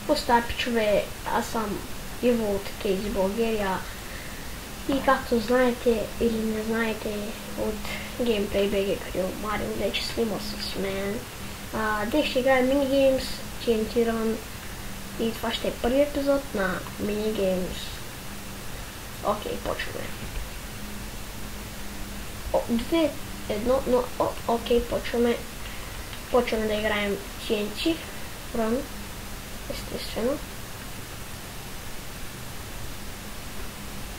Какво става, пичове? Аз съм Иво от Кейзи България и както знаете или не знаете от Gameplay BG, където Марио вече снима с мен. Днес ще играем минигеймс, TNT Run и това ще е първият епизод на минигеймс. Окей, почваме. Окей, почваме. Почваме да играем TNT Run, естествено.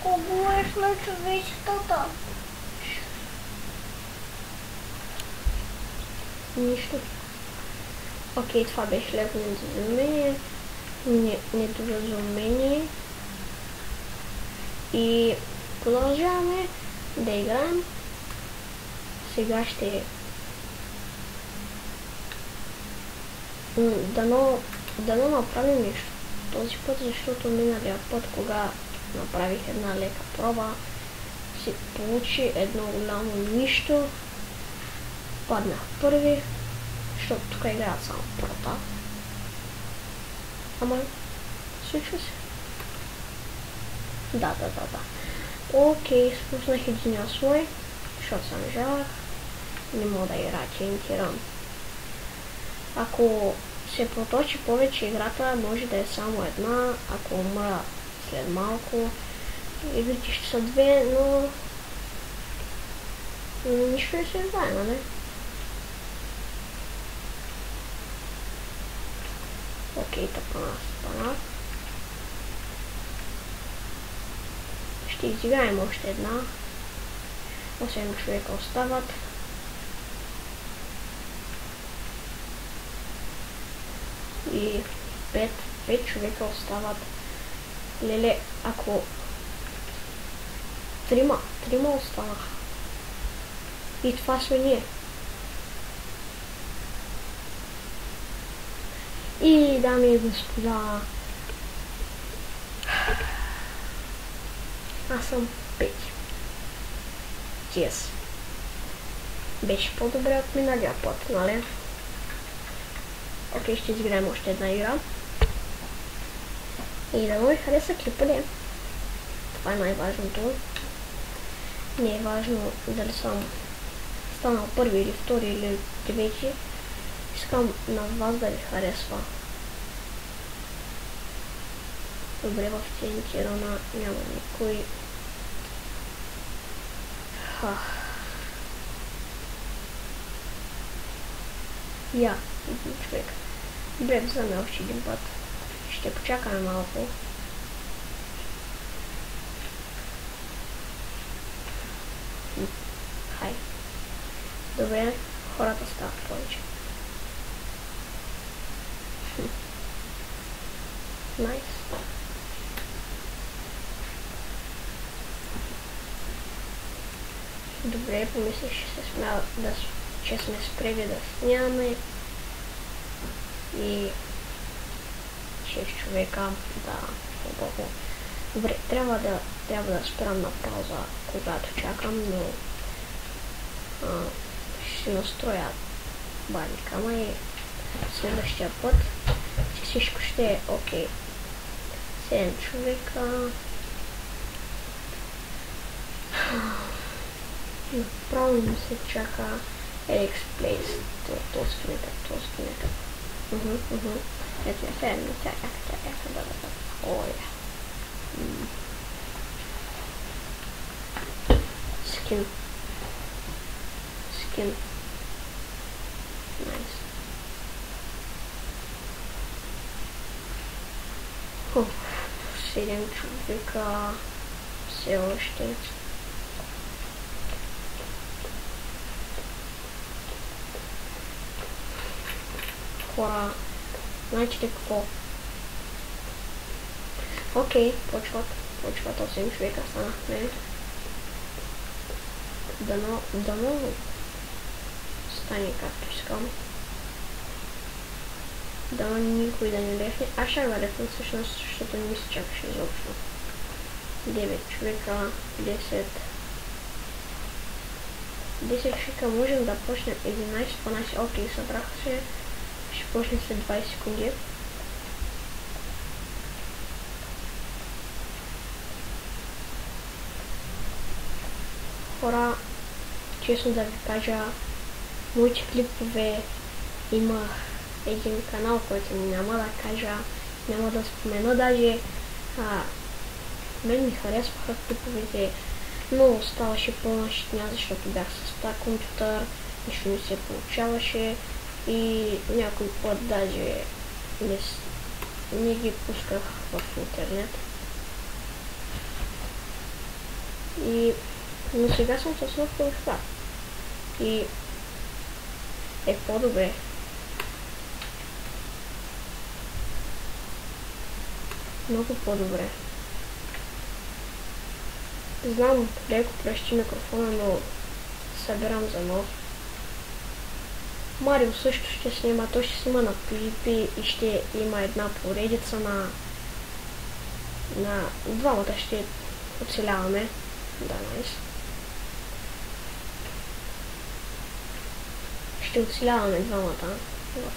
Говориш на човечетата. Нищо. Окей, това беше леко недоразумение. И продължаваме да играем. Сега ще дано направим нещо този път, защото миналия път, кога направих една лека проба, си получи едно голямо нищо. Паднах първи, защото тук играят само прота. Ама, случва се. Да. Окей, спуснах единия слой, защото съм жалък. Не мога да играя TNT Run. Ако се проточи повече играта, може да е само една, ако умра след малко. Игрите ще са две, но нищо не се знае, нали? Окей, тъпана. Ще изиграем още една. 8 човека остават. И 5 човека остават. Леле, ако трима останаха. И това сме ние. И, дами и господа, аз съм Пети. Yes. Беше по-добре от миналия път, нали? Окей, ще изиграем още една игра. И да ви хареса клипа ли? Това е най-важното. Не е важно дали съм станал първи или втори или трети. Искам на вас да ви харесва. Добре, в TNT Run няма никой. Я, един човек. Добре, вземе още един път. Ще почакаме малко. Хай. Добре, хората стават повече. Найс. Добре, помислих, че сме спрели да снимаме. И 6 човека, да, хубаво. Добре, трябва да спрям на пауза, когато чакам, но ще си настроя бандикама и следващия път, че всичко ще е окей. 7 човека. Направо ми се чака Alex Place. Тоскинета. Ето я, сега ми чака. Оля. Скин. Найс. 7 човека. Все още. Хора, знаете ли какво? Окей, почват 8 човека станахме. Дано стане както искам. Дано никой да не лефне. Аз ще ме лефна всъщност, защото не ми се чакаше изобщо. 9 човека, 10 човека, можем да почнем 11-12, окей, събраха се. Ще почнем след 20 секунди. Хора, честно да ви кажа, моите клипове има един канал, който няма да кажа, няма да спомена даже. Мен ми харесваха клиповете, но ставаше пълна щитня, защото бях с стар компютър, нищо не се получаваше и някой път даже не ги пусках в интернет. Но сега съм с нов компютър и е по-добре. Много по-добре. Знам, леко пръщи микрофона, но събирам за нов. Марио също ще снима, той ще снима на PvP и ще има една поредица на двамата ще оцеляваме. Да, найс. Ще оцеляваме двамата в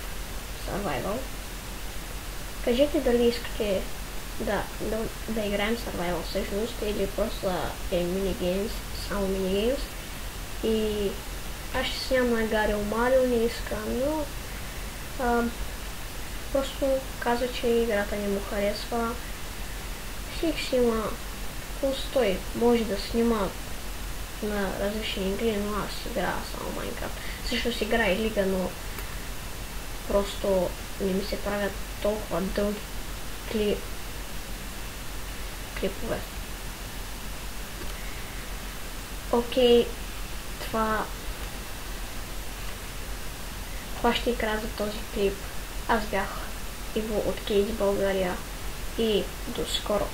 Survival. Кажете дали искате да играем Survival всъщност или просто минигеймс, само минигеймс. И аз ще снимам на Гарио Марио, не искам, но просто каза, че играта не му харесва. Всеки си има устой, може да снима на различни игри, но аз играя само Майнкрафт. Също си играя и Лига, но просто не ми се правят толкова дълги клипове. Окей, това ще е края за този клип. Аз бях Иво от Кейс България и до скоро!